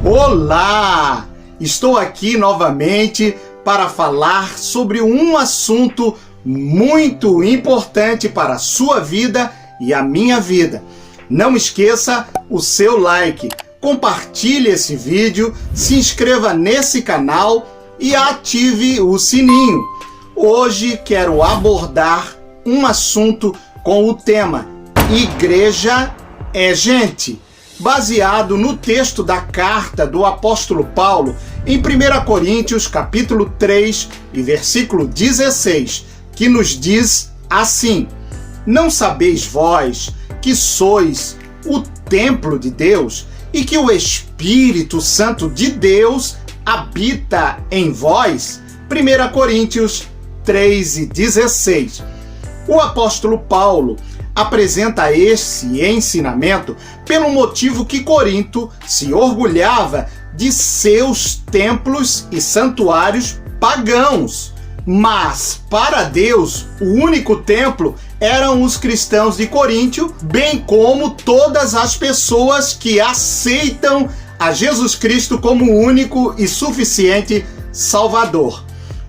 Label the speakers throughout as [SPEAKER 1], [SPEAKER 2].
[SPEAKER 1] Olá! Estou aqui novamente para falar sobre um assunto muito importante para a sua vida e a minha vida. Não esqueça o seu like, compartilhe esse vídeo, se inscreva nesse canal e ative o sininho. Hoje quero abordar um assunto com o tema Igreja é gente, baseado no texto da carta do apóstolo Paulo em 1 Coríntios capítulo 3 e versículo 16, que nos diz assim: Não sabeis vós que sois o templo de Deus e que o Espírito Santo de Deus habita em vós? 1 Coríntios 3 e 16. O apóstolo Paulo apresenta esse ensinamento pelo motivo que Corinto se orgulhava de seus templos e santuários pagãos. Mas, para Deus, o único templo eram os cristãos de Coríntio, bem como todas as pessoas que aceitam a Jesus Cristo como o único e suficiente Salvador.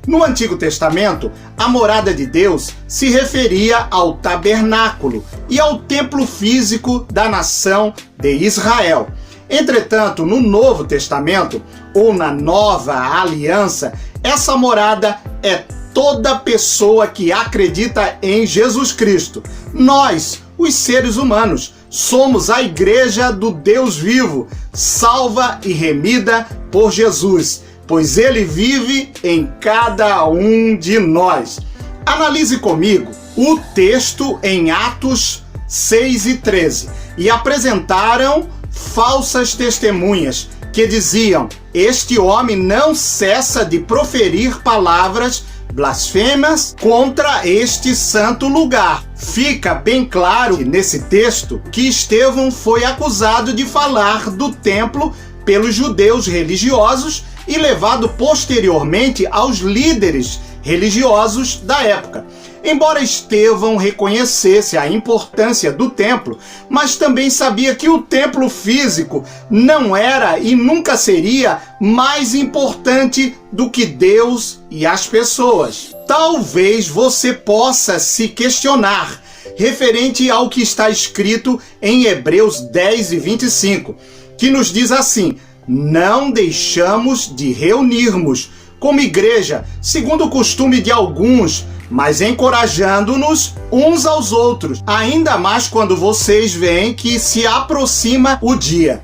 [SPEAKER 1] No Antigo Testamento, a morada de Deus se referia ao tabernáculo e ao templo físico da nação de Israel. Entretanto, no Novo Testamento, ou na Nova Aliança, essa morada é toda pessoa que acredita em Jesus Cristo. Nós, os seres humanos, somos a igreja do Deus vivo, salva e remida por Jesus, pois ele vive em cada um de nós. Analise comigo o texto em Atos 6 e 13. E apresentaram falsas testemunhas que diziam: Este homem não cessa de proferir palavras blasfemas contra este santo lugar. Fica bem claro nesse texto que Estevão foi acusado de falar do templo pelos judeus religiosos e levado posteriormente aos líderes religiosos da época. Embora Estevão reconhecesse a importância do templo, mas também sabia que o templo físico não era e nunca seria mais importante do que Deus e as pessoas. Talvez você possa se questionar referente ao que está escrito em Hebreus 10 e 25, que nos diz assim: Não deixamos de reunirmos como igreja, segundo o costume de alguns, mas encorajando-nos uns aos outros, ainda mais quando vocês veem que se aproxima o dia.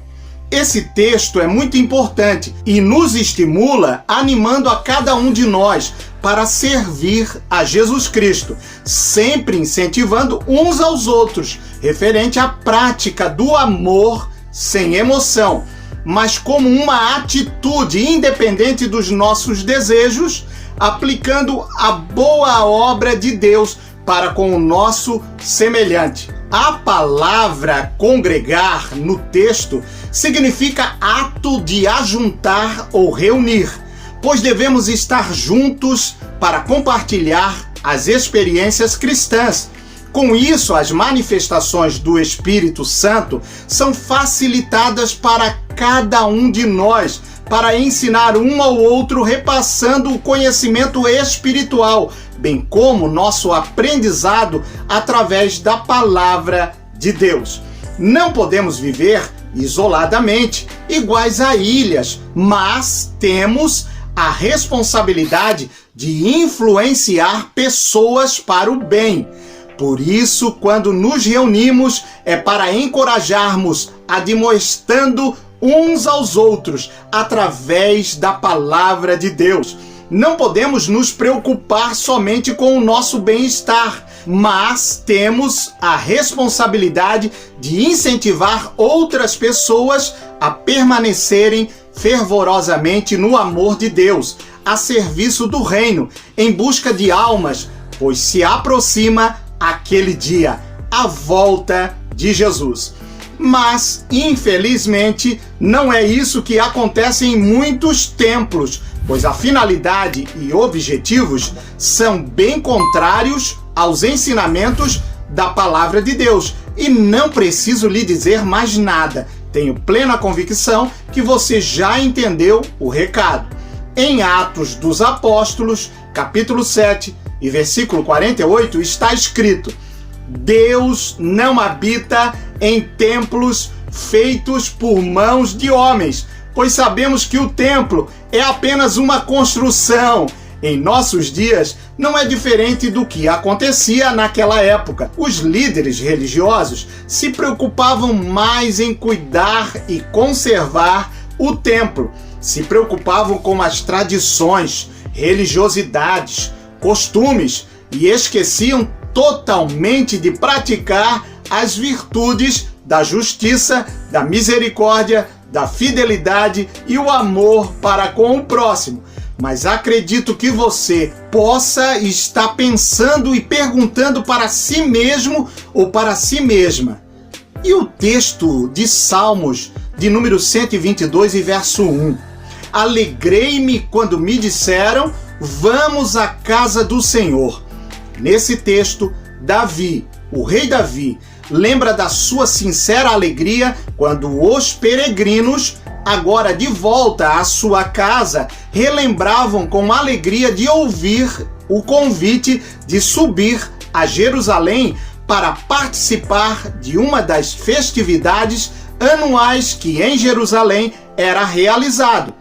[SPEAKER 1] Esse texto é muito importante e nos estimula, animando a cada um de nós para servir a Jesus Cristo, sempre incentivando uns aos outros, referente à prática do amor sem emoção, mas como uma atitude independente dos nossos desejos, aplicando a boa obra de Deus para com o nosso semelhante. A palavra congregar no texto significa ato de ajuntar ou reunir, pois devemos estar juntos para compartilhar as experiências cristãs. Com isso, as manifestações do Espírito Santo são facilitadas para cada um de nós, para ensinar um ao outro, repassando o conhecimento espiritual, bem como nosso aprendizado através da palavra de Deus. Não podemos viver isoladamente, iguais a ilhas, mas temos a responsabilidade de influenciar pessoas para o bem. Por isso, quando nos reunimos, é para encorajarmos, admoestando uns aos outros, através da palavra de Deus. Não podemos nos preocupar somente com o nosso bem-estar, mas temos a responsabilidade de incentivar outras pessoas a permanecerem fervorosamente no amor de Deus, a serviço do reino, em busca de almas, pois se aproxima aquele dia, a volta de Jesus. Mas, infelizmente, não é isso que acontece em muitos templos, pois a finalidade e objetivos são bem contrários aos ensinamentos da palavra de Deus. E não preciso lhe dizer mais nada, Tenho plena convicção que você já entendeu o recado. Em Atos dos Apóstolos, capítulo 7 e versículo 48, está escrito: Deus não habita em templos feitos por mãos de homens, pois sabemos que o templo é apenas uma construção. Em nossos dias, não é diferente do que acontecia naquela época. Os líderes religiosos se preocupavam mais em cuidar e conservar o templo, se preocupavam com as tradições, religiosidades, costumes e esqueciam totalmente de praticar as virtudes da justiça, da misericórdia, da fidelidade e o amor para com o próximo. Mas acredito que você possa estar pensando e perguntando para si mesmo ou para si mesma: e o texto de Salmos, de número 122 e verso 1? Alegrei-me quando me disseram: vamos à casa do Senhor. Nesse texto, Davi, o rei Davi, lembra da sua sincera alegria quando os peregrinos, agora de volta à sua casa, relembravam com alegria de ouvir o convite de subir a Jerusalém para participar de uma das festividades anuais que em Jerusalém era realizado.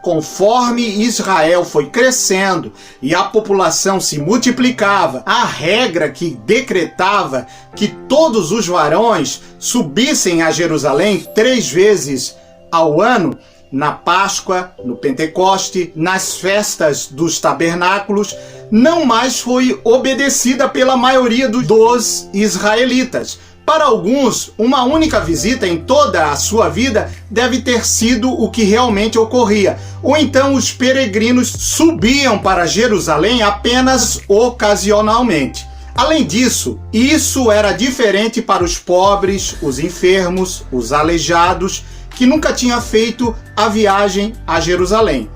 [SPEAKER 1] Conforme Israel foi crescendo e a população se multiplicava, a regra que decretava que todos os varões subissem a Jerusalém 3 vezes ao ano, na Páscoa, no Pentecoste, nas festas dos tabernáculos, não mais foi obedecida pela maioria dos israelitas. Para alguns, uma única visita em toda a sua vida deve ter sido o que realmente ocorria. Ou então os peregrinos subiam para Jerusalém apenas ocasionalmente. Além disso, isso era diferente para os pobres, os enfermos, os aleijados, que nunca tinham feito a viagem a Jerusalém.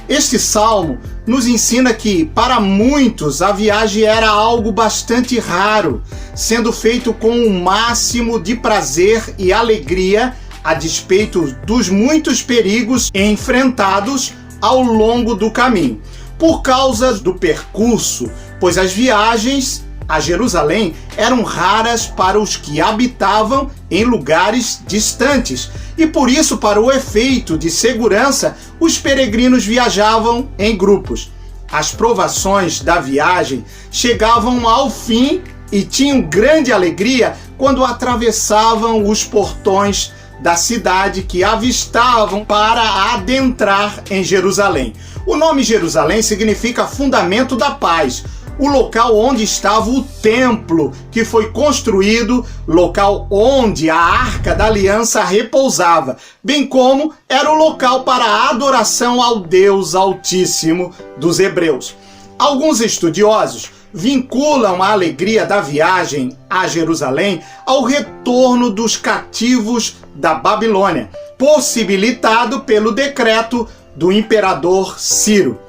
[SPEAKER 1] Este salmo nos ensina que, para muitos, a viagem era algo bastante raro, sendo feito com o máximo de prazer e alegria, a despeito dos muitos perigos enfrentados ao longo do caminho. Por causa do percurso, pois as viagens a Jerusalém eram raras para os que habitavam em lugares distantes, e por isso, para o efeito de segurança, os peregrinos viajavam em grupos. As provações da viagem chegavam ao fim e tinham grande alegria quando atravessavam os portões da cidade que avistavam para adentrar em Jerusalém. O nome Jerusalém significa fundamento da paz, o local onde estava o templo que foi construído, local onde a Arca da Aliança repousava, bem como era o local para a adoração ao Deus Altíssimo dos hebreus. Alguns estudiosos vinculam a alegria da viagem a Jerusalém ao retorno dos cativos da Babilônia, possibilitado pelo decreto do imperador Ciro.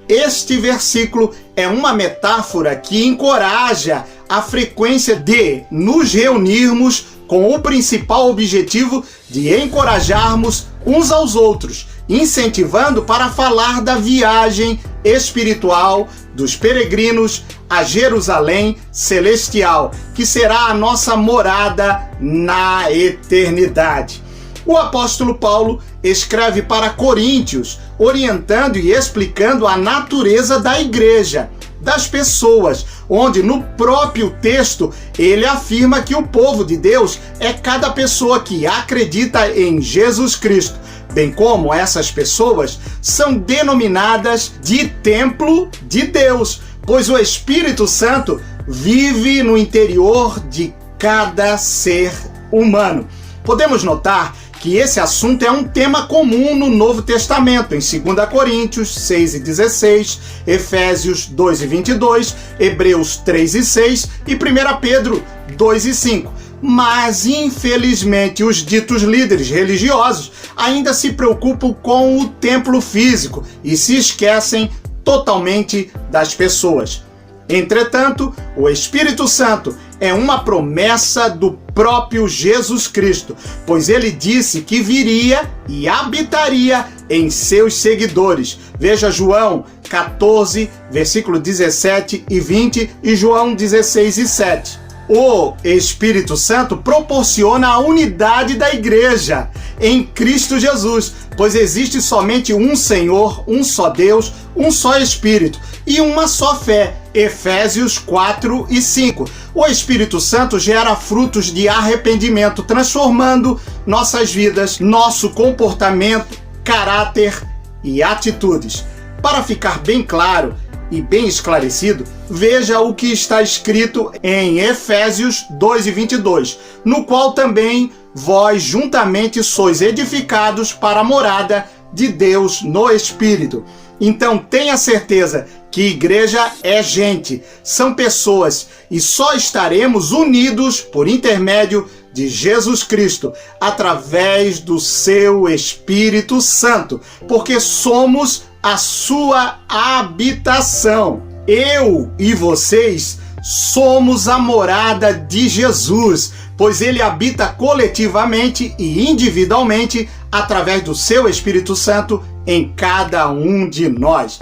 [SPEAKER 1] Este versículo é uma metáfora que encoraja a frequência de nos reunirmos com o principal objetivo de encorajarmos uns aos outros, incentivando para falar da viagem espiritual dos peregrinos a Jerusalém celestial, que será a nossa morada na eternidade. O apóstolo Paulo escreve para Coríntios, orientando e explicando a natureza da igreja, das pessoas, onde no próprio texto ele afirma que o povo de Deus é cada pessoa que acredita em Jesus Cristo, bem como essas pessoas são denominadas de templo de Deus, pois o Espírito Santo vive no interior de cada ser humano. Podemos notar que esse assunto é um tema comum no Novo Testamento, em 2 Coríntios 6 e 16, Efésios 2 e 22, Hebreus 3 e 6 e 1 Pedro 2 e 5. Mas, infelizmente, os ditos líderes religiosos ainda se preocupam com o templo físico e se esquecem totalmente das pessoas. Entretanto, o Espírito Santo é uma promessa do próprio Jesus Cristo, pois ele disse que viria e habitaria em seus seguidores. Veja João 14, versículo 17 e 20 e João 16 e 7. O Espírito Santo proporciona a unidade da igreja em Cristo Jesus, pois existe somente um Senhor, um só Deus, um só Espírito e uma só fé. Efésios 4 e 5. O Espírito Santo gera frutos de arrependimento, transformando nossas vidas, nosso comportamento, caráter e atitudes. Para ficar bem claro e bem esclarecido, veja o que está escrito em Efésios 2 e 22, no qual também vós juntamente sois edificados para a morada de Deus no Espírito. Então tenha certeza que igreja é gente, são pessoas, e só estaremos unidos por intermédio de Jesus Cristo, através do seu Espírito Santo, porque somos a sua habitação. Eu e vocês somos a morada de Jesus, pois ele habita coletivamente e individualmente através do seu Espírito Santo em cada um de nós.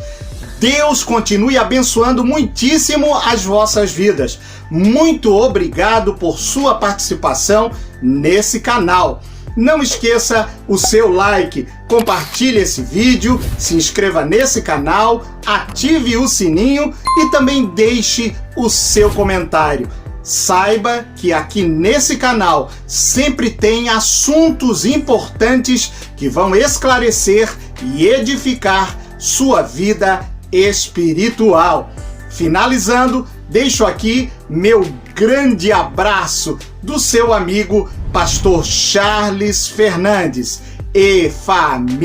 [SPEAKER 1] Deus continue abençoando muitíssimo as vossas vidas. Muito obrigado por sua participação nesse canal. Não esqueça o seu like, compartilhe esse vídeo, se inscreva nesse canal, ative o sininho e também deixe o seu comentário. Saiba que aqui nesse canal sempre tem assuntos importantes que vão esclarecer e edificar sua vida espiritual. Finalizando, deixo aqui meu grande abraço do seu amigo Pastor Charles Fernandes e família.